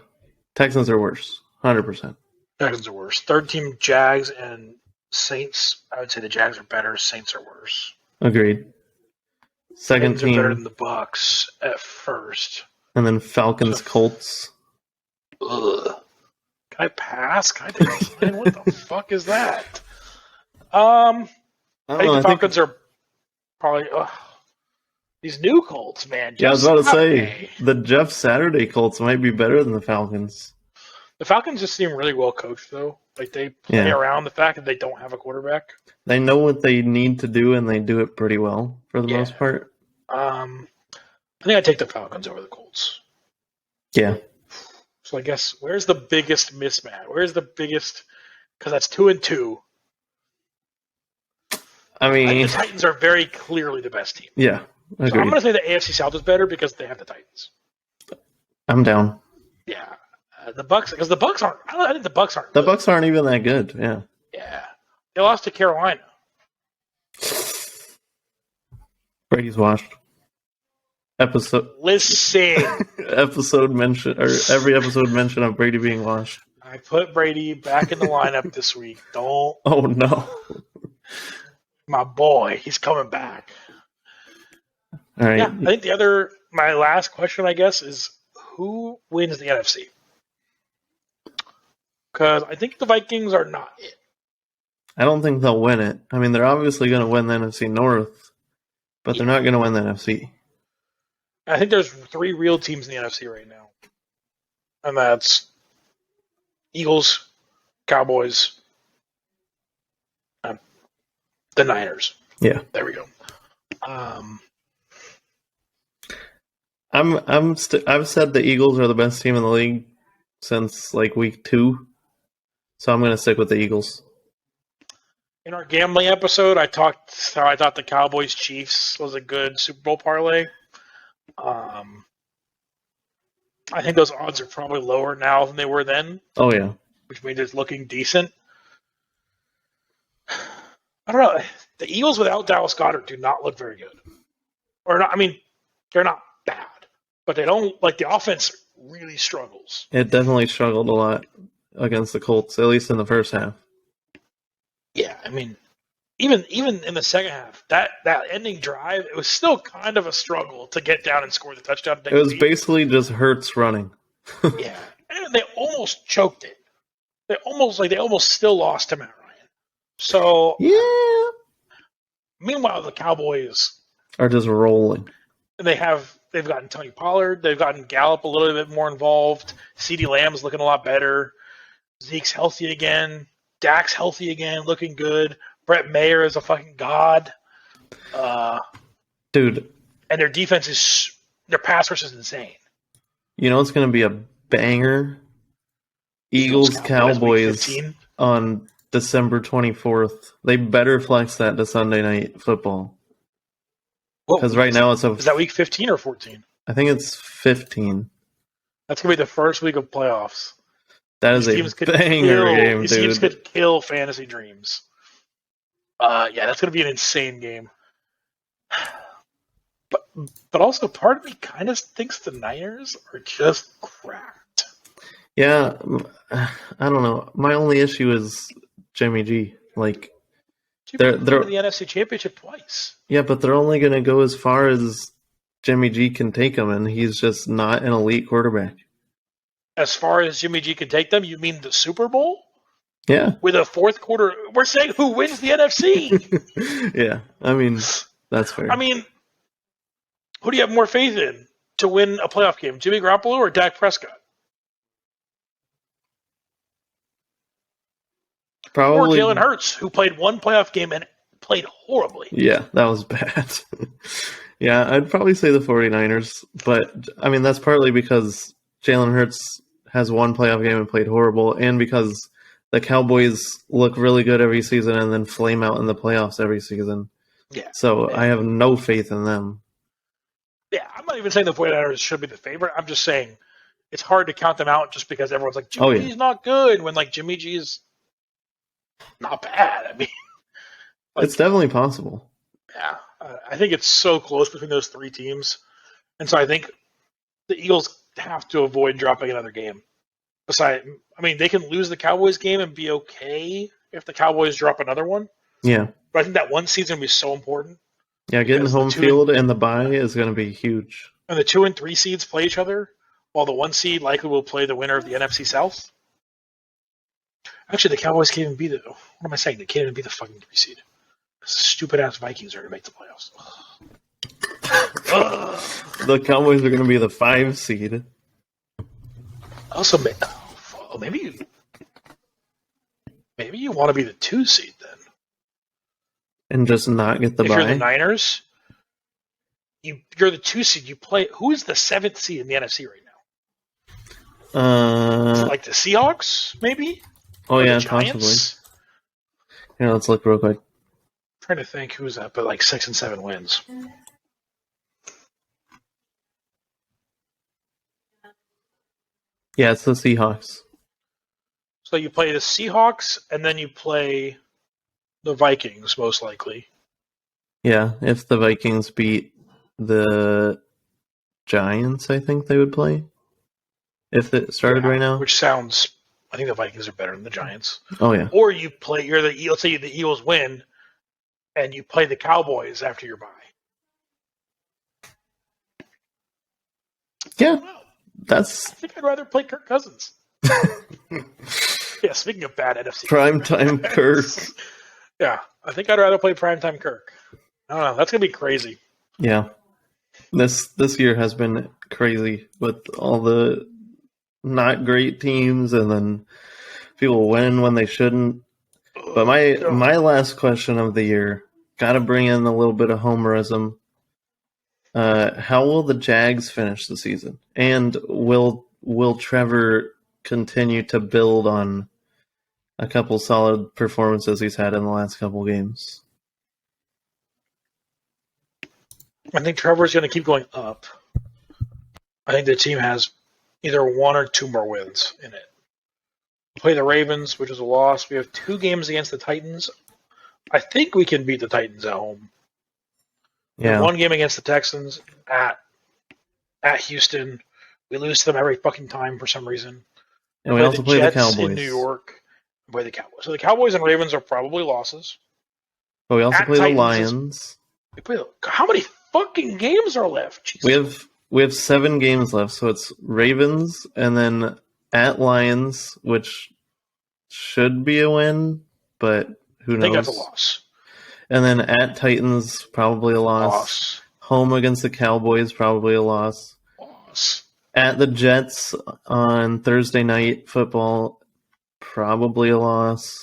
Texans are worse. 100%. Texans are worse. Third team, Jags and Saints. I would say the Jags are better. Saints are worse. Agreed. Second Titans team. are better than the Bucks at first. And then Falcons, Colts. Ugh. Can I pass? Can I decline? What the fuck is that? I think the Falcons are probably these new Colts, man. Yeah, I was about to say the Jeff Saturday Colts might be better than the Falcons. The Falcons just seem really well coached, though. Like they play around the fact that they don't have a quarterback. They know what they need to do, and they do it pretty well for the most part. I think I'd take the Falcons over the Colts. Yeah. So I guess where's the biggest mismatch? Where's the biggest? Because that's 2-2. I mean, the Titans are very clearly the best team. Yeah. Agreed. So I'm going to say the AFC South is better because they have the Titans. I'm down. Yeah, the Bucks, because the Bucks aren't. I think the Bucks aren't. The Bucks aren't even that good. Yeah. Yeah, they lost to Carolina. Brady's washed. Listen. Episode mention, or every episode mention of Brady being washed. I put Brady back in the lineup this week. Don't. Oh no. My boy, he's coming back. All right. Yeah, I think my last question, I guess, is who wins the NFC? Because I think the Vikings are not it. I don't think they'll win it. I mean, they're obviously going to win the NFC North, but they're not going to win the NFC. I think there's 3 real teams in the NFC right now. And that's Eagles, Cowboys, the Niners. Yeah. There we go. I've said the Eagles are the best team in the league since like week 2, so I'm going to stick with the Eagles. In our gambling episode, I talked how I thought the Cowboys Chiefs was a good Super Bowl parlay. I think those odds are probably lower now than they were then. Oh yeah, which means it's looking decent. I don't know. The Eagles without Dallas Goedert do not look very good. Or not. I mean, they're not bad, but they don't like the offense really struggles. It definitely struggled a lot against the Colts, at least in the first half. Yeah, I mean, even in the second half, that ending drive, it was still kind of a struggle to get down and score the touchdown. It was basically just Hurts running. Yeah, and they almost choked it. They almost still lost to Matt Ryan. So yeah. Meanwhile, the Cowboys are just rolling. And they've gotten Tony Pollard, they've gotten Gallup a little bit more involved. CeeDee Lamb's looking a lot better. Zeke's healthy again. Dak's healthy again, looking good. Brett Mayer is a fucking god. Dude. And their defense their pass rush is insane. You know it's going to be a banger? Eagles Cowboys on December 24th. They better flex that to Sunday Night Football. Because right now it's is that week 15 or 14? I think it's 15. That's going to be the first week of playoffs. That is a banger game, dude. These teams could kill fantasy dreams. Yeah, that's going to be an insane game. But also, part of me kind of thinks the Niners are just cracked. Yeah, I don't know. My only issue is Jimmy G. Like, they're in the NFC Championship twice. Yeah, but they're only going to go as far as Jimmy G can take them, and he's just not an elite quarterback. As far as Jimmy G can take them, you mean the Super Bowl? Yeah. With a fourth quarter, we're saying who wins the NFC. Yeah, I mean, that's fair. I mean, who do you have more faith in to win a playoff game, Jimmy Garoppolo or Dak Prescott? Probably. Jalen Hurts, who played one playoff game and played horribly. Yeah, that was bad. Yeah, I'd probably say the 49ers, but I mean that's partly because Jalen Hurts has one playoff game and played horrible, and because the Cowboys look really good every season and then flame out in the playoffs every season. Yeah. So I have no faith in them. Yeah, I'm not even saying the 49ers should be the favorite. I'm just saying it's hard to count them out just because everyone's like, Jimmy G's not good, when like Jimmy G is not bad. I mean, like, it's definitely possible. Yeah, I think it's so close between those three teams, and so I think the Eagles have to avoid dropping another game. Besides, I mean, they can lose the Cowboys game and be okay if the Cowboys drop another one. Yeah, but I think that one seed will be so important. Yeah, getting home field and the bye is going to be huge. And the 2 and 3 seeds play each other, while the 1 seed likely will play the winner of the NFC South. Actually, the Cowboys can't even be the. What am I saying? They can't even be the fucking 3 seed. Stupid ass Vikings are going to make the playoffs. The Cowboys are going to be the 5 seed. Also, maybe you want to be the 2 seed then, and just not get the bye. If you're the Niners, you're the 2 seed. You play. Who is the 7th seed in the NFC right now? Is it like the Seahawks, maybe? Oh, yeah, possibly. Here, let's look real quick. I'm trying to think who's up at like 6 and 7 wins. Yeah, it's the Seahawks. So you play the Seahawks, and then you play the Vikings, most likely. Yeah, if the Vikings beat the Giants, I think they would play. If it started right now. Which sounds... I think the Vikings are better than the Giants. Oh, yeah. Or you play... let's say the Eagles win, and you play the Cowboys after your bye. Yeah. I think I'd rather play Kirk Cousins. Yeah, speaking of bad NFC. Primetime Kirk. Yeah, I think I'd rather play Primetime Kirk. I don't know. That's going to be crazy. Yeah. This year has been crazy with all the not great teams and then people win when they shouldn't. But my last question of the year, got to bring in a little bit of homerism. How will the Jags finish the season? And will Trevor continue to build on a couple solid performances he's had in the last couple games? I think Trevor's going to keep going up. I think the team has either 1 or 2 more wins in it. We play the Ravens, which is a loss. We have 2 games against the Titans. I think we can beat the Titans at home. Yeah. 1 game against the Texans at Houston. We lose to them every fucking time for some reason. And we also play the Cowboys in New York. We play the Cowboys. So the Cowboys and Ravens are probably losses. But we also play the Lions. How many fucking games are left? Jesus. We have 7 games left, so it's Ravens and then at Lions, which should be a win, but who knows? I think that's a loss. And then at Titans, probably a loss. Home against the Cowboys, probably a loss. At the Jets on Thursday night football, probably a loss.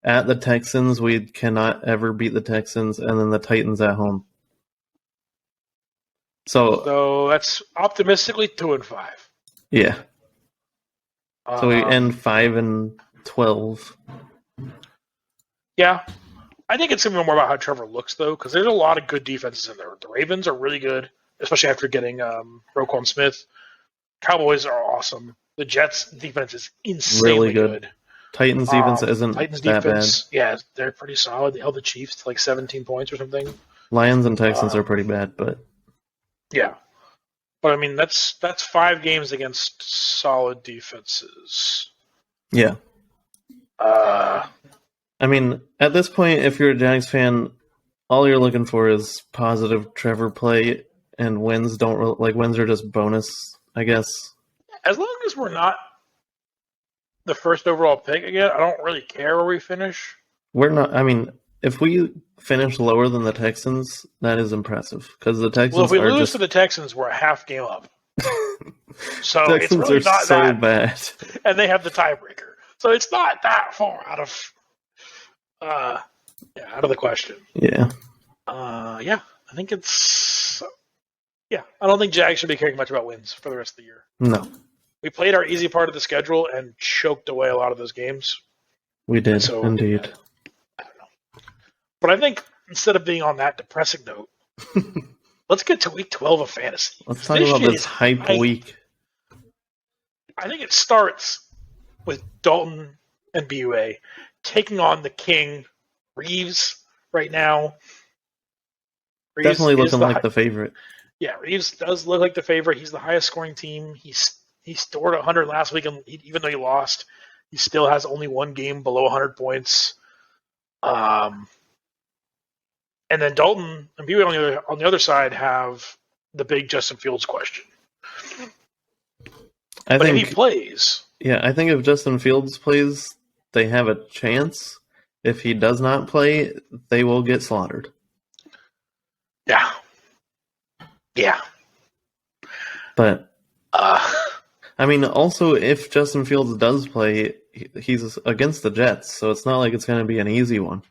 At the Texans, we cannot ever beat the Texans, and then the Titans at home. So that's optimistically 2 and 5. Yeah. So we end 5-12. Yeah. I think it's going to be more about how Trevor looks, though, because there's a lot of good defenses in there. The Ravens are really good, especially after getting Roquan Smith. Cowboys are awesome. The Jets' defense is insanely good. Titans' defense isn't that bad. Yeah, they're pretty solid. They held the Chiefs to like 17 points or something. Lions and Texans are pretty bad, but... Yeah. But, I mean, that's 5 games against solid defenses. Yeah. I mean, at this point, if you're a Jags fan, all you're looking for is positive Trevor play, and wins wins are just bonus, I guess. As long as we're not the first overall pick again, I don't really care where we finish. We're not. I mean, if we finish lower than the Texans, that is impressive because the Texans. Well, if we lose to the Texans, we're a half game up. So Texans it's really are not so that bad, and they have the tiebreaker. So it's not that far out of Yeah, out of the question. Yeah. Yeah, I think it's. Yeah, I don't think Jags should be caring much about wins for the rest of the year. No, We played our easy part of the schedule and choked away a lot of those games. we And did, so, indeed. I don't know. But I think instead of being on that depressing note, let's get to week 12 of fantasy. Let's talk This about shit this is hype week. I think it starts with Dalton and BUA taking on the king, Reeves, right now. Reeves Definitely is looking like the favorite. Yeah, Reeves does look like the favorite. He's the highest scoring team. He scored 100 last week, and even though he lost, he still has only one game below 100 points. And then Dalton and BUA on the other side have the big Justin Fields question. I But think if he plays, I think if Justin Fields plays, they have a chance. If he does not play, they will get slaughtered. yeah. But Uh, I mean, also if Justin Fields does play, he's against the Jets, so it's not like it's going to be an easy one.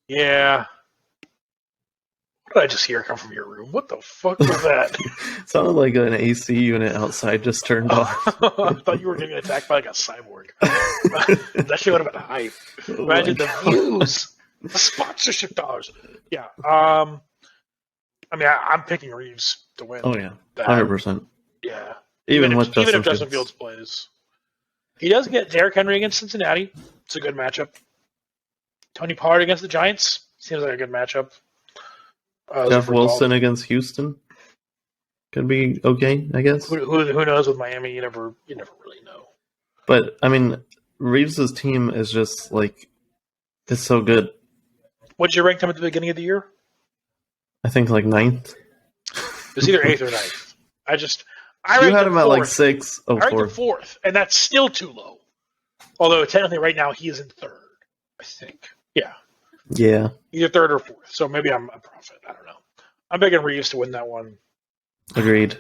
yeah. What did I just hear come from your room? What the fuck was that? It sounded like an AC unit outside just turned off. I thought you were getting attacked by like a cyborg. That shit would have been hype. Imagine the views, the sponsorship dollars. Yeah. I mean, I'm picking Reeves to win. Oh yeah, 100%. Yeah. Even if Justin Fields plays, he does get Derrick Henry against Cincinnati. It's a good matchup. Tony Pollard against the Giants seems like a good matchup. Jeff Wilson against Houston could be okay, I guess. Who knows with Miami? You never really know. But I mean, Reeves' team is just like it's so good. What'd you rank him at the beginning of the year? I think like 9th. It was either 8th or 9th. You had him at like 6. I ranked him 4th, and that's still too low. Although technically, right now he is in 3rd. I think. Yeah. Yeah. Either 3rd or 4th. So maybe I'm a prophet. I don't know. I'm picking Reeves to win that one. Agreed.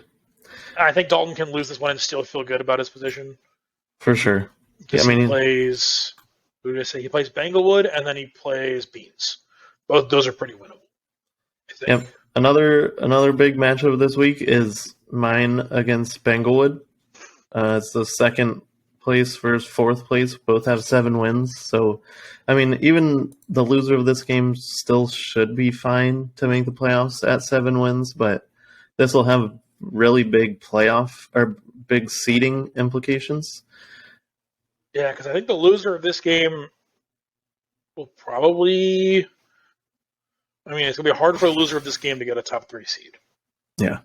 I think Dalton can lose this one and still feel good about his position. For sure. Yeah, I mean, he plays. Who did I say? He plays Banglewood and then he plays Beans. Both those are pretty winnable. I think. Yep. Another big matchup this week is mine against Banglewood. It's the 2nd place versus 4th place. Both have 7 wins. So, I mean, even the loser of this game still should be fine to make the playoffs at 7 wins, but this will have really big playoff or big seeding implications. Yeah, because I think the loser of this game will probably. I mean, it's gonna be hard for the loser of this game to get a top 3 seed. Yeah.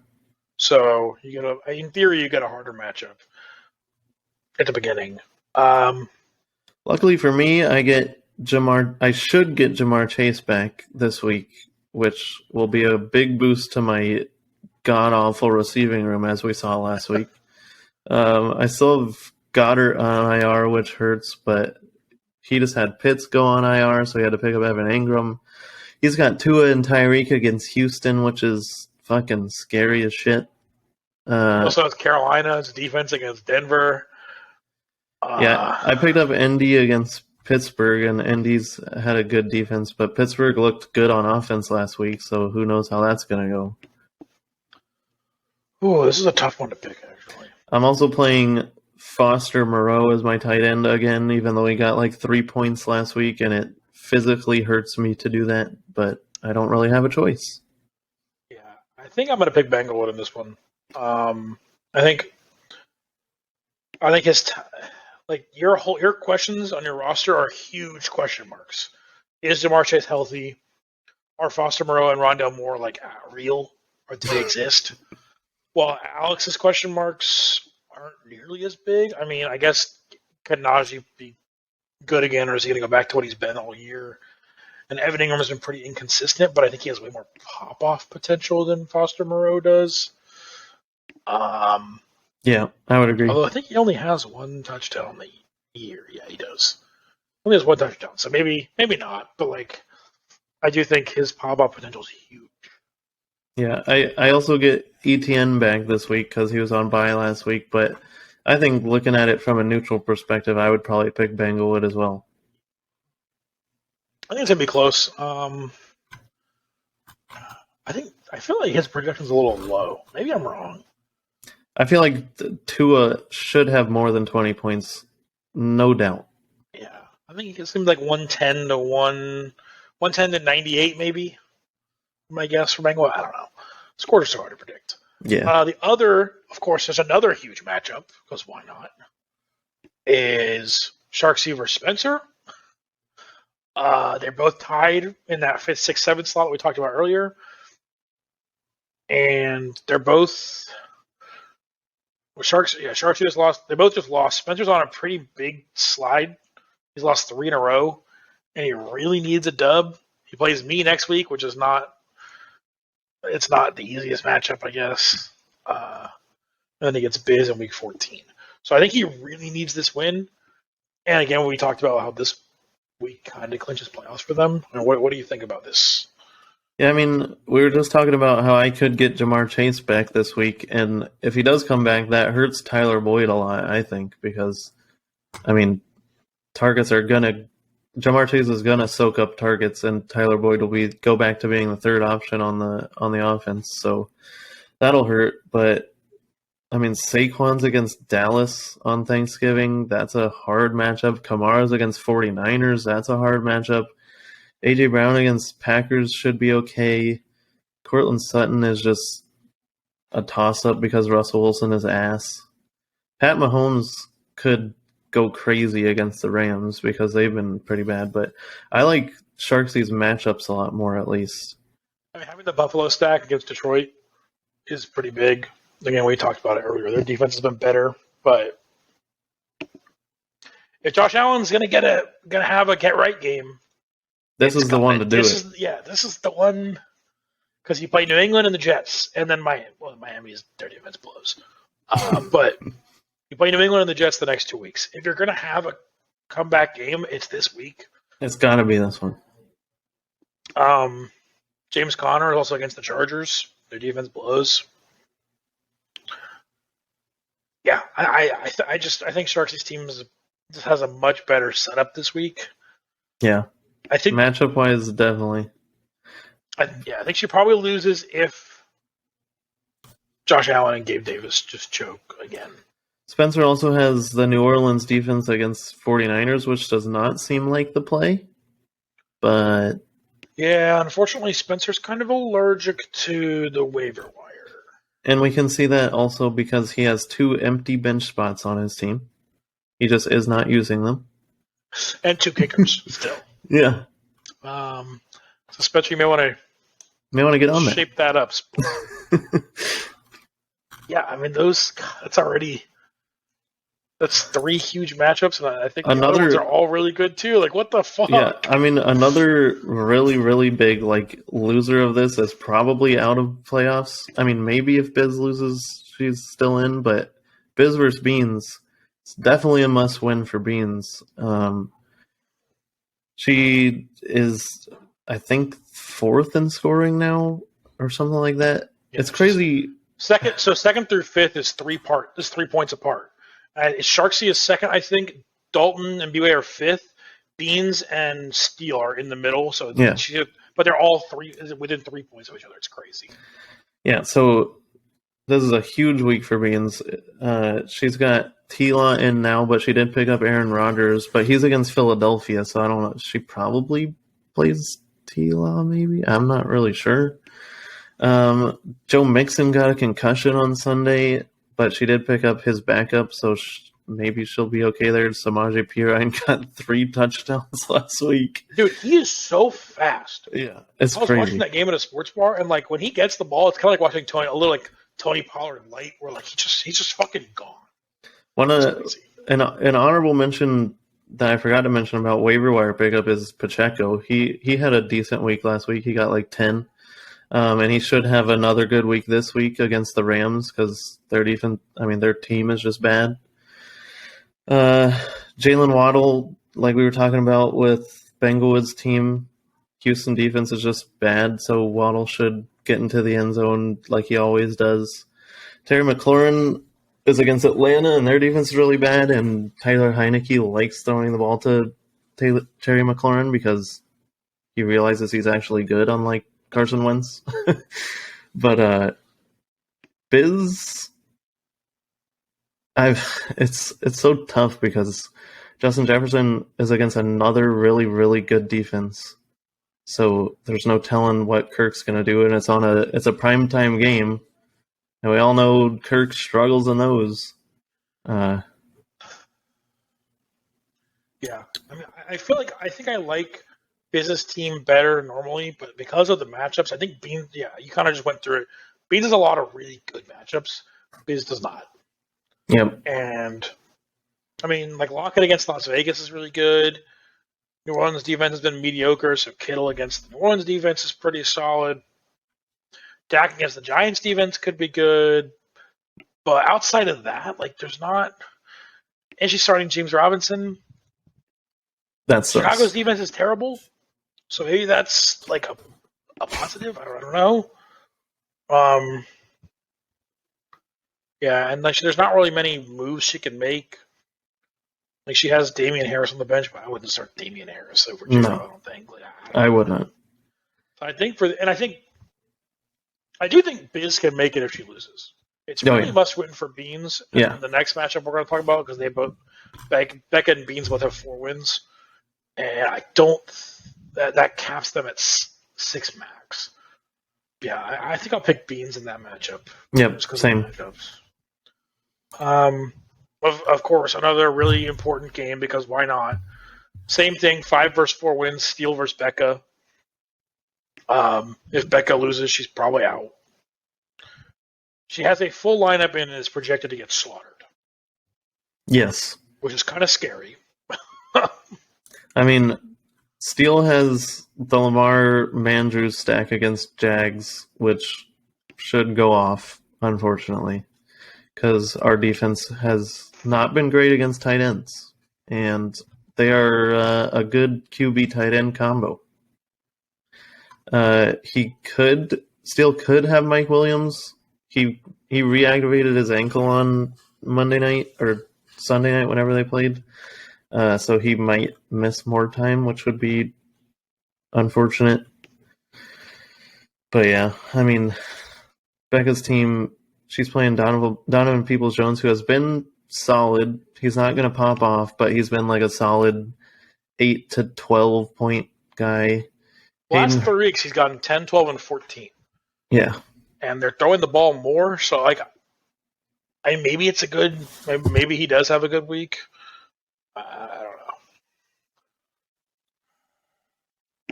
So in theory, you get a harder matchup at the beginning. Luckily for me, I should get Jamar Chase back this week, which will be a big boost to my god-awful receiving room, as we saw last week. I still have Goddard on IR, which hurts, but he just had Pitts go on IR, so he had to pick up Evan Ingram. He's got Tua and Tyreek against Houston, which is fucking scary as shit. Also, it's Carolina's defense against Denver. Yeah, I picked up Indy against Pittsburgh, and Indy's had a good defense, but Pittsburgh looked good on offense last week, so who knows how that's going to go. Ooh, this is a tough one to pick, actually. I'm also playing Foster Moreau as my tight end again, even though he got like 3 points last week, and it physically hurts me to do that, but I don't really have a choice. Yeah, I think I'm going to pick Banglewood in this one. I think his your questions on your roster are huge question marks. Is Jamar Chase healthy? Are Foster Moreau and Rondell Moore real, or do they exist? Well, Alex's question marks aren't nearly as big. I mean, I guess could Najee be good again, or is he going to go back to what he's been all year? And Evan Ingram has been pretty inconsistent, but I think he has way more pop-off potential than Foster Moreau does. Yeah, I would agree. Although I think he only has 1 touchdown on the year. Yeah, he does. He only has 1 touchdown, so maybe not. But I do think his pop-off potential is huge. Yeah, I also get ETN back this week because he was on bye last week, but I think looking at it from a neutral perspective, I would probably pick Banglewood as well. I think it's gonna be close. I feel like his projection's a little low. Maybe I'm wrong. I feel like Tua should have more than 20 points, no doubt. Yeah, I think it seems like 110 to 98 maybe. My guess for Bengal. I don't know. Scores are so hard to predict. Yeah. The other, of course, there's another huge matchup because why not? Is Sharksy versus Spencer. They're both tied in that 5th, 6th, 7th slot we talked about earlier, and they're both. Sharksy just lost. They both just lost. Spencer's on a pretty big slide. He's lost 3 in a row, and he really needs a dub. He plays me next week, which is not. It's not the easiest matchup, I guess. And then he gets Biz in week 14. So I think he really needs this win. And again, we talked about how this week kind of clinches playoffs for them. I mean, what do you think about this? Yeah, I mean, we were just talking about how I could get Jamar Chase back this week, and if he does come back, that hurts Tyler Boyd a lot, I think, because, I mean, targets are gonna. Jamar Chase is gonna soak up targets, and Tyler Boyd will go back to being the third option on the offense. So that'll hurt. But I mean, Saquon's against Dallas on Thanksgiving. That's a hard matchup. Kamara's against 49ers. That's a hard matchup. AJ Brown against Packers should be okay. Cortland Sutton is just a toss-up because Russell Wilson is ass. Pat Mahomes could go crazy against the Rams because they've been pretty bad, but I like Sharksy's matchups a lot more, at least. I mean, having the Buffalo stack against Detroit is pretty big. Again, we talked about it earlier. Their defense has been better, but if Josh Allen's gonna have a get right game, this is the one to do it. This is the one because you play New England and the Jets, and then Miami's their defense blows, but. You play New England and the Jets the next 2 weeks. If you're going to have a comeback game, it's this week. It's got to be this one. James Conner is also against the Chargers. Their defense blows. Yeah, I think Sharks' team just has a much better setup this week. Yeah, I think matchup wise, definitely. I think she probably loses if Josh Allen and Gabe Davis just choke again. Spencer also has the New Orleans defense against 49ers, which does not seem like the play. But yeah, unfortunately, Spencer's kind of allergic to the waiver wire. And we can see that also because he has 2 empty bench spots on his team. He just is not using them. And 2 kickers still. Yeah. So Spencer, you may want to get on shape that up. Yeah, I mean that's 3 huge matchups, and I think the other ones are all really good too. Like, what the fuck? Yeah, I mean, another really, really big loser of this is probably out of playoffs. I mean, maybe if Biz loses, she's still in, but Biz versus Beans, it's definitely a must-win for Beans. She is, I think, 4th in scoring now, or something like that. Yeah, it's crazy. Second through 5th is 3 points apart. Sharksy is 2nd, I think. Dalton and B-Way are 5th. Beans and Steele are in the middle. So yeah. But they're all within 3 points of each other. It's crazy. Yeah, so this is a huge week for Beans. She's got T-Law in now, but she did pick up Aaron Rodgers. But he's against Philadelphia, so I don't know. She probably plays T-Law, maybe? I'm not really sure. Joe Mixon got a concussion on Sunday, but she did pick up his backup, so maybe she'll be okay there. Samaje Perine got 3 touchdowns last week. Dude, he is so fast. Yeah, it's crazy. I was watching that game at a sports bar, and when he gets the ball, it's kind of like watching Tony Pollard light, where he's just fucking gone. An honorable mention that I forgot to mention about waiver wire pickup is Pacheco. He had a decent week last week. He got 10. And he should have another good week this week against the Rams because their team is just bad. Jalen Waddle, like we were talking about with Bengalwood's team, Houston defense is just bad, so Waddle should get into the end zone like he always does. Terry McLaurin is against Atlanta, and their defense is really bad, and Tyler Heineke likes throwing the ball to Terry McLaurin because he realizes he's actually good, unlike Carson Wentz. But Biz, it's so tough because Justin Jefferson is against another really, really good defense. So there's no telling what Kirk's gonna do, and it's a primetime game. And we all know Kirk struggles in those. Yeah, I mean, I feel like I think I like Biz's team better normally, but because of the matchups, I think Beans. Yeah, you kind of just went through it. Beans has a lot of really good matchups. Biz does not. Yep. And I mean, like Lockett against Las Vegas is really good. New Orleans defense has been mediocre, so Kittle against the New Orleans defense is pretty solid. Dak against the Giants defense could be good, but outside of that, like there's not. And she's starting James Robinson. That sucks. Chicago's defense is terrible, so maybe that's like a positive. I don't know. Yeah, and like there's not really many moves she can make. Like she has Damian Harris on the bench, but I wouldn't start Damian Harris over Joe. No. I don't think. Like, I wouldn't. So I think I do think Biz can make it if she loses. It's really must win for Beans. Yeah. The next matchup we're going to talk about because they both Becca and Beans both have 4 wins, and I don't that caps them at 6 max. Yeah, I think I'll pick Beans in that matchup. Yep, same. Of course, another really important game because why not? Same thing, 5 versus 4 wins, Steele versus Becca. If Becca loses, she's probably out. She has a full lineup and is projected to get slaughtered. Yes. Which is kind of scary. I mean, Steele has the Lamar Mandrews stack against Jags, which should go off, unfortunately, because our defense has not been great against tight ends, and they are a good QB tight end combo. Steele could have Mike Williams. He reactivated his ankle on Monday night or Sunday night, whenever they played. So he might miss more time, which would be unfortunate. But yeah, I mean, Becca's team, she's playing Donovan Peoples-Jones, who has been solid. He's not going to pop off, but he's been like a solid 8 to 12 point guy. Last 3 weeks, he's gotten 10, 12, and 14. Yeah. And they're throwing the ball more, so like, maybe it's maybe he does have a good week. I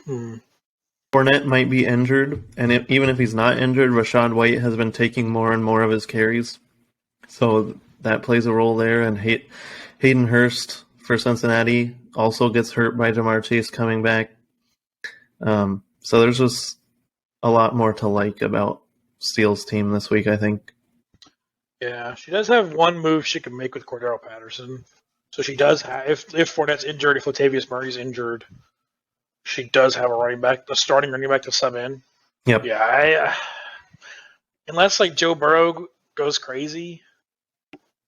don't know. Fournette might be injured, and even if he's not injured, Rachaad White has been taking more and more of his carries. So that plays a role there, and Hayden Hurst for Cincinnati also gets hurt by Jamar Chase coming back. So there's just a lot more to like about Steele's team this week, I think. Yeah, she does have one move she can make with Cordero Patterson. So she does have, if Fournette's injured, if Latavius Murray's injured, she does have a starting running back to sub in. Yep. Yeah, unless like Joe Burrow goes crazy,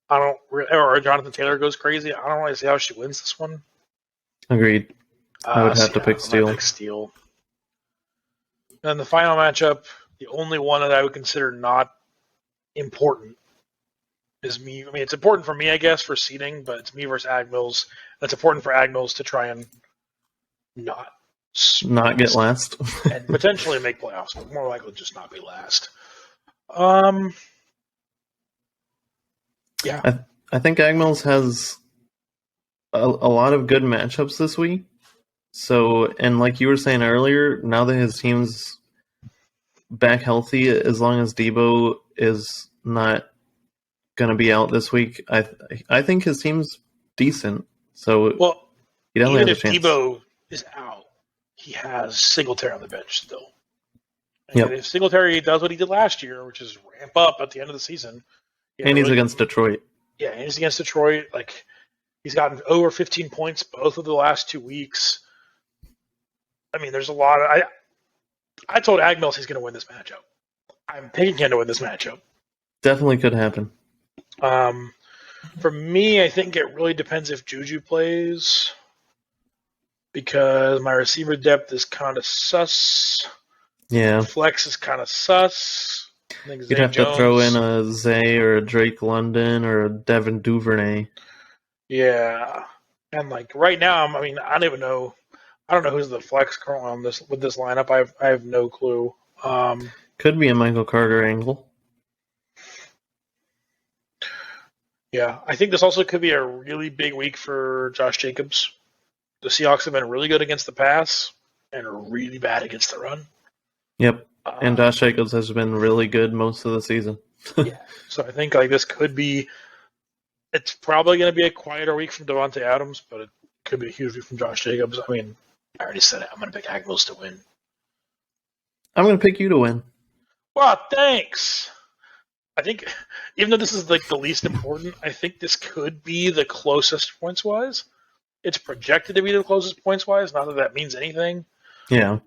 or Jonathan Taylor goes crazy, I don't really see how she wins this one. Agreed. I would have to pick Steele. And the final matchup, the only one that I would consider not important is me. I mean, it's important for me, I guess, for seeding, but it's me versus Ag Mills. That's important for Ag Mills to try and not get last. and potentially make playoffs, but more likely just not be last. Yeah. I think Ag Mills has a lot of good matchups this week. So, and like you were saying earlier, now that his team's back healthy, as long as Debo is not going to be out this week, I think his team's decent. So, he definitely even has if a chance. Debo is out, he has Singletary on the bench still. And Yep. if Singletary does what he did last year, which is ramp up at the end of the season, and he's against Detroit. Yeah, and he's against Detroit. Like, he's gotten over 15 points both of the last 2 weeks. I mean, there's a lot of... I told Ag Mills he's going to win this matchup. I'm picking him to win this matchup. Definitely could happen. For me, I think it really depends if Juju plays. because my receiver depth is kind of sus. Yeah. Flex is kind of sus. I think You'd Zay have Jones, to throw in a Zay or a Drake London or a Devin Duvernay. Yeah, and like right now, I mean, I don't even know. I don't know who's the flex currently on this with this lineup. I have no clue. Could be a Michael Carter angle. Yeah, I think this also could be a really big week for Josh Jacobs. The Seahawks have been really good against the pass and really bad against the run. Yep. And Josh Jacobs has been really good most of the season. Yeah, so I think like this could be. It's probably going to be a quieter week from Devontae Adams, but it could be a huge week from Josh Jacobs. I mean, I already said it. I'm going to pick Agnews to win. I'm going to pick you to win. Well, thanks. I think, even though this is like the least important, I think this could be the closest points wise. It's projected to be the closest points wise. Not that that means anything. Yeah.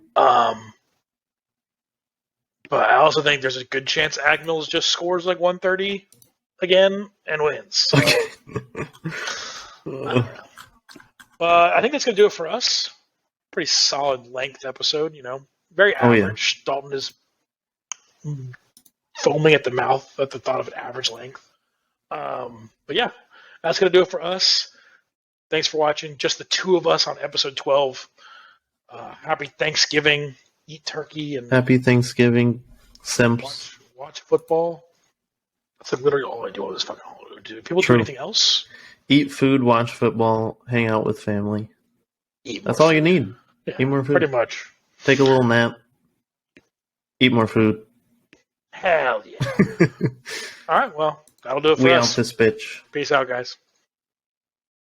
But I also think there's a good chance Agnews just scores like 130 again and wins. So, Okay. I don't know. But I think that's going to do it for us. Pretty solid length episode, Very average. Yeah. Dalton is foaming at the mouth at the thought of an average length. But yeah, that's going to do it for us. Thanks for watching. Just the two of us on episode 12. Happy Thanksgiving. Eat turkey and happy Thanksgiving, Simps. Watch football. That's literally all I do on this fucking holiday. Do people do anything else? Eat food, watch football, hang out with family. That's all you need. Yeah, eat more food. Pretty much. Take a little nap. Eat more food. Hell yeah. All right, well, that'll do it for us. We out this bitch. Peace out, guys.